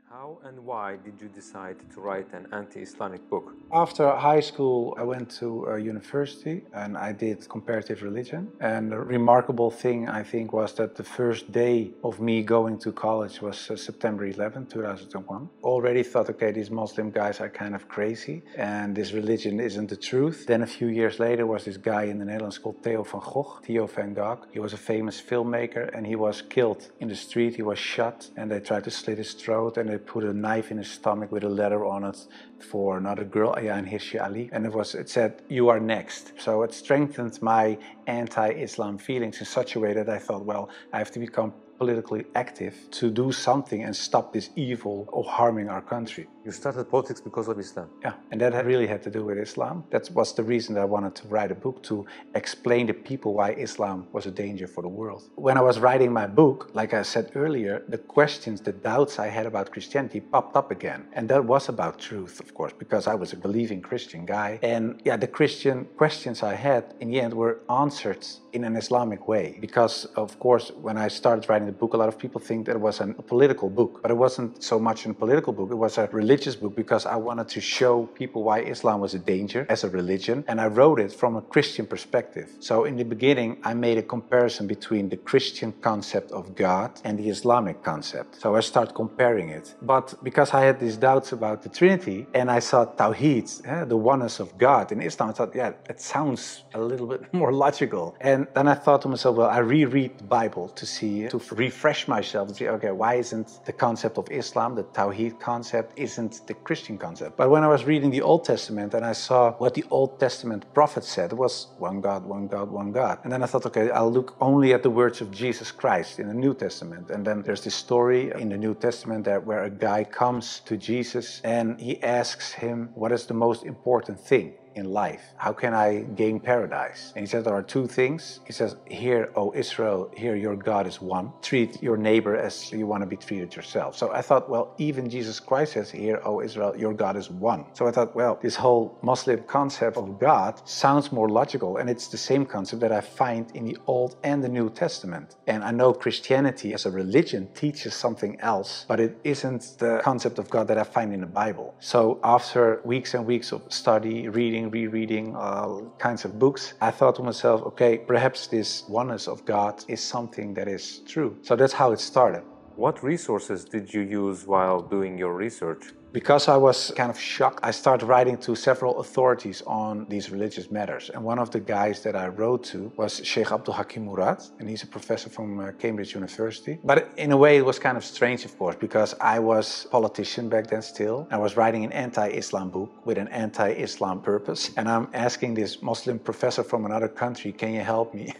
How and why did you decide to write an anti-Islamic book? After high school, I went to university and I did comparative religion. And the remarkable thing, I think, was that the first day of me going to college was September 11, 2001. Already thought, okay, these Muslim guys are kind of crazy and this religion isn't the truth. Then a few years later was this guy in the Netherlands called Theo van Gogh, Theo van Gogh. He was a famous filmmaker and he was killed in the street. He was shot and they tried to slit his throat and they put a knife in his stomach with a letter on it for another girl, Ayaan Hirsi Ali, and it said, "You are next." So it strengthened my anti-Islam feelings in such a way that I thought, well, I have to become politically active to do something and stop this evil of harming our country. You started politics because of Islam. Yeah, and that really had to do with Islam. That was the reason that I wanted to write a book, to explain to people why Islam was a danger for the world. When I was writing my book, like I said earlier, the questions, the doubts I had about Christianity popped up again. And that was about truth, of course, because I was a believing Christian guy. And yeah, the Christian questions I had in the end were answered in an Islamic way. Because, of course, when I started writing the book, a lot of people think that it was a political book. But it wasn't so much a political book, it was a religious book, because I wanted to show people why Islam was a danger as a religion. And I wrote it from a Christian perspective. So in the beginning, I made a comparison between the Christian concept of God and the Islamic concept. So I started comparing it. But because I had these doubts about the Trinity, and I saw Tawheed, the oneness of God in Islam, I thought, yeah, it sounds a little bit more logical. And then I thought to myself, well, I reread the Bible to refresh myself, to see, okay, why isn't the concept of Islam, the Tawheed concept, isn't the Christian concept? But when I was reading the Old Testament and I saw what the Old Testament prophets said, it was one God, one God, one God. And then I thought, okay, I'll look only at the words of Jesus Christ in the New Testament. And then there's this story in the New Testament where a guy comes to Jesus and he asks him, what is the most important thing in life? How can I gain paradise? And he says there are two things. He says, "Hear, O Israel, hear, your God is one. Treat your neighbor as you want to be treated yourself." So I thought, well, even Jesus Christ says, "Hear, O Israel, your God is one." So I thought, well, this whole Muslim concept of God sounds more logical, and it's the same concept that I find in the Old and the New Testament. And I know Christianity as a religion teaches something else, but it isn't the concept of God that I find in the Bible. So after weeks and weeks of study, rereading all kinds of books, I thought to myself, okay, perhaps this oneness of God is something that is true. So that's how it started. What resources did you use while doing your research? Because I was kind of shocked, I started writing to several authorities on these religious matters. And one of the guys that I wrote to was Sheikh Abdul Hakim Murad, and he's a professor from Cambridge University. But in a way, it was kind of strange, of course, because I was a politician back then still. I was writing an anti-Islam book with an anti-Islam purpose. And I'm asking this Muslim professor from another country, can you help me?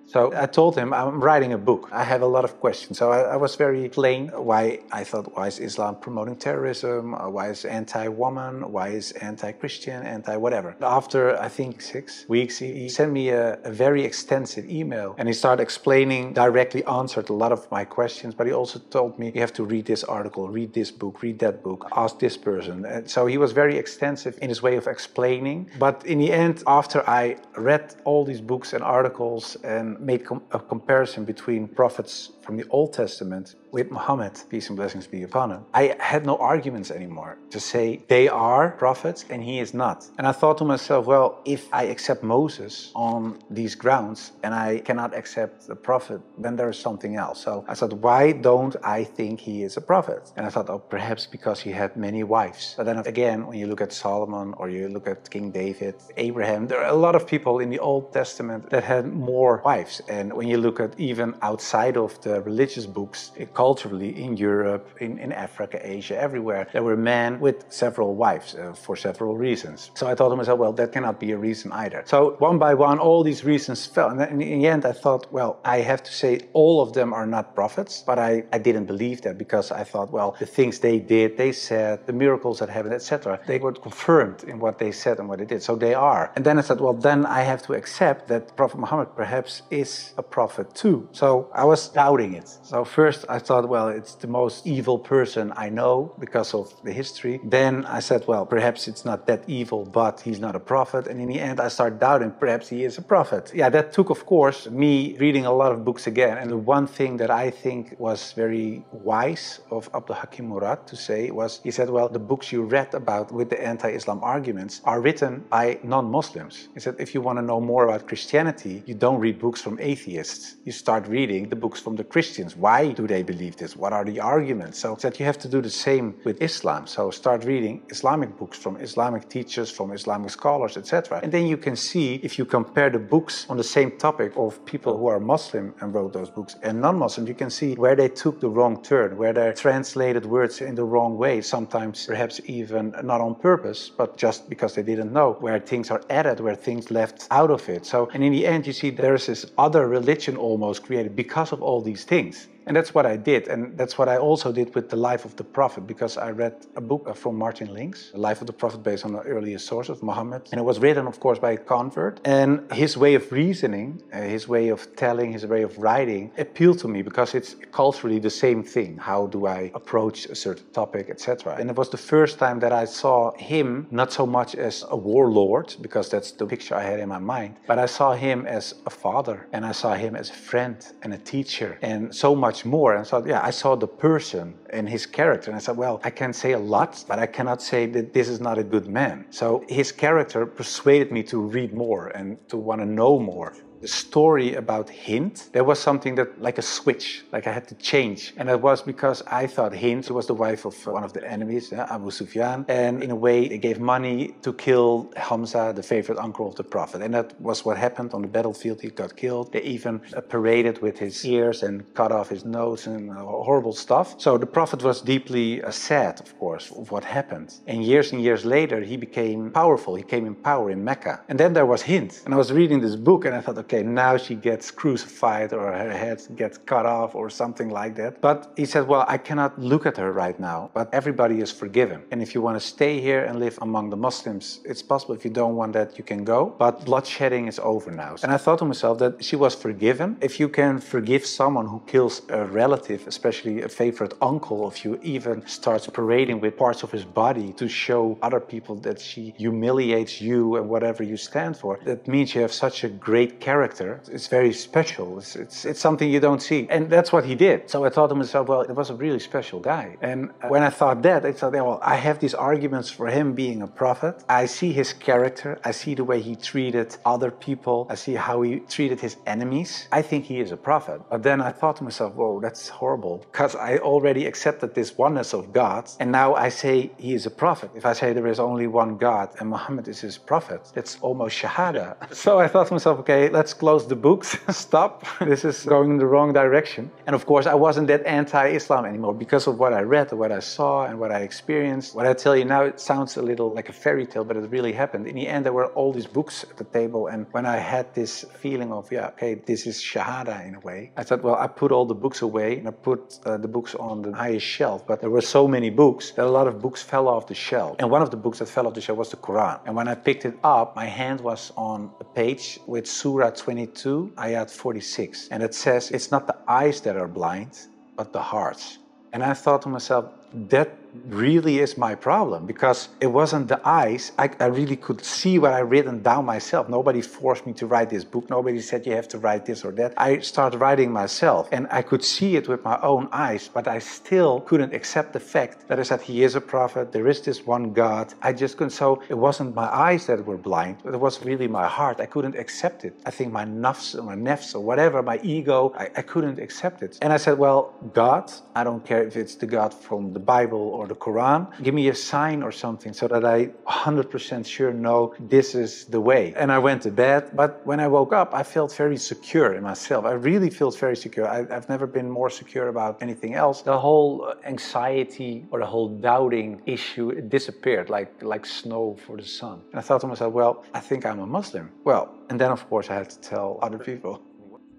So I told him, I'm writing a book. I have a lot of questions. So I was very plain why I thought, why is Islam promoting terrorism? Why is anti-woman? Why is anti-Christian? Anti-whatever. After, I think, 6 weeks, he sent me a very extensive email. And he started explaining, directly answered a lot of my questions. But he also told me, you have to read this article, read this book, read that book, ask this person. And so he was very extensive in his way of explaining. But in the end, after I read all these books and articles and made a comparison between prophets from the Old Testament with Muhammad, peace and blessings be upon him, I had no arguments anymore to say they are prophets and he is not. And I thought to myself, well, if I accept Moses on these grounds and I cannot accept the prophet, then there is something else. So I thought, why don't I think he is a prophet? And I thought, oh, perhaps because he had many wives. But then again, when you look at Solomon or you look at King David, Abraham, there are a lot of people in the Old Testament that had more wives. And when you look at even outside of the religious books, culturally in Europe, in Africa, Asia, everywhere, there were men with several wives for several reasons. So I thought to myself, well, that cannot be a reason either. So one by one, all these reasons fell. And then in the end, I thought, well, I have to say all of them are not prophets, but I didn't believe that because I thought, well, the things they did, they said, the miracles that happened, etc., they were confirmed in what they said and what they did. So they are. And then I said, well, then I have to accept that Prophet Muhammad perhaps is a prophet too. So I was doubting it. So first I thought, thought, well, it's the most evil person I know because of the history. Then I said, well, perhaps it's not that evil, but he's not a prophet. And in the end, I started doubting, perhaps he is a prophet. Yeah, that took, of course, me reading a lot of books again. And the one thing that I think was very wise of Abdul Hakim Murad to say was, he said, well, the books you read about with the anti-Islam arguments are written by non-Muslims. He said, if you want to know more about Christianity, you don't read books from atheists. You start reading the books from the Christians. Why do they believe this? What are the arguments? So he said you have to do the same with Islam. So start reading Islamic books from Islamic teachers, from Islamic scholars, etc. And then you can see, if you compare the books on the same topic of people who are Muslim and wrote those books and non-Muslim, you can see where they took the wrong turn, where they translated words in the wrong way, sometimes perhaps even not on purpose, but just because they didn't know, where things are added, where things left out of it. So, and in the end, you see there's this other religion almost created because of all these things. And that's what I did, and that's what I also did with The Life of the Prophet, because I read a book from Martin Links, The Life of the Prophet, based on the earliest sources, Muhammad. And it was written, of course, by a convert. And his way of reasoning, his way of telling, his way of writing appealed to me because it's culturally the same thing. How do I approach a certain topic, etc. And it was the first time that I saw him not so much as a warlord, because that's the picture I had in my mind, but I saw him as a father, and I saw him as a friend and a teacher, and so much more. And so, yeah, I saw the person and his character, and I said, well, I can say a lot, but I cannot say that this is not a good man. So his character persuaded me to read more and to want to know more. The story about Hind, there was something that, like a switch, like I had to change. And that was because I thought Hind was the wife of one of the enemies, Abu Sufyan. And in a way, they gave money to kill Hamza, the favorite uncle of the Prophet. And that was what happened on the battlefield. He got killed. They even paraded with his ears and cut off his nose and horrible stuff. So the Prophet was deeply sad, of course, of what happened. And years later, he became powerful. He came in power in Mecca. And then there was Hind. And I was reading this book and I thought, okay, now she gets crucified or her head gets cut off or something like that. But he said, well, I cannot look at her right now, but everybody is forgiven. And if you want to stay here and live among the Muslims, it's possible. If you don't want that, you can go. But bloodshedding is over now. And I thought to myself that she was forgiven. If you can forgive someone who kills a relative, especially a favorite uncle of you, even starts parading with parts of his body to show other people that she humiliates you and whatever you stand for, that means you have such a great character. It's very special. It's something you don't see. And that's what he did. So I thought to myself, well, it was a really special guy. And when I thought that, I thought, well, I have these arguments for him being a prophet. I see his character. I see the way he treated other people. I see how he treated his enemies. I think he is a prophet. But then I thought to myself, whoa, that's horrible. Because I already accepted this oneness of God. And now I say he is a prophet. If I say there is only one God and Muhammad is his prophet, that's almost shahada. So I thought to myself, okay, let's close the books, stop, this is going in the wrong direction. And of course I wasn't that anti-Islam anymore because of what I read, what I saw and what I experienced. What I tell you now, it sounds a little like a fairy tale, but it really happened. In the end, there were all these books at the table, and when I had this feeling of, yeah, okay, this is shahada in a way, I thought, well, I put all the books away and I put the books on the highest shelf, but there were so many books that a lot of books fell off the shelf. And one of the books that fell off the shelf was the Quran. And when I picked it up, my hand was on a page with Surah 22, ayat 46. And it says, it's not the eyes that are blind, but the hearts. And I thought to myself, that really is my problem, because it wasn't the eyes. I really could see what I written down myself. Nobody forced me to write this book. Nobody said you have to write this or that. I started writing myself and I could see it with my own eyes, but I still couldn't accept the fact that I said he is a prophet, there is this one God. I just couldn't. So it wasn't my eyes that were blind, but it was really my heart. I couldn't accept it. I think my nafs or whatever, my ego, I couldn't accept it. And I said, well, God, I don't care if it's the God from the Bible or the Quran, give me a sign or something so that I 100% sure know this is the way. And I went to bed, but when I woke up, I felt very secure in myself. I really felt very secure. I've never been more secure about anything else. The whole anxiety or the whole doubting issue, it disappeared like snow for the sun. And I thought to myself, well, I think I'm a Muslim. Well, and then of course I had to tell other people.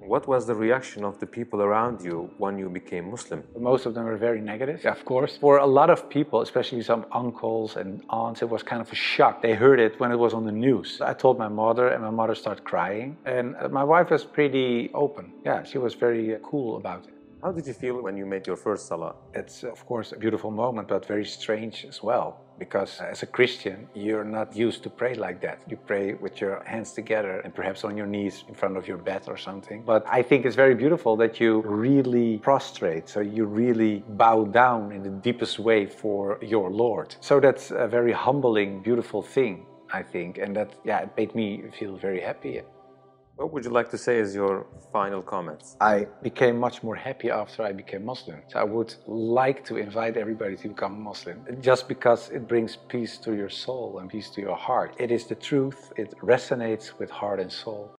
What was the reaction of the people around you when you became Muslim? Most of them were very negative, of course. For a lot of people, especially some uncles and aunts, it was kind of a shock. They heard it when it was on the news. I told my mother, and my mother started crying. And my wife was pretty open. Yeah, she was very cool about it. How did you feel when you made your first salah? It's, of course, a beautiful moment, but very strange as well. Because as a Christian, you're not used to pray like that. You pray with your hands together and perhaps on your knees in front of your bed or something. But I think it's very beautiful that you really prostrate, so you really bow down in the deepest way for your Lord. So that's a very humbling, beautiful thing, I think. And that, yeah, it made me feel very happy. What would you like to say as your final comments? I became much more happy after I became Muslim. So I would like to invite everybody to become Muslim, just because it brings peace to your soul and peace to your heart. It is the truth, it resonates with heart and soul.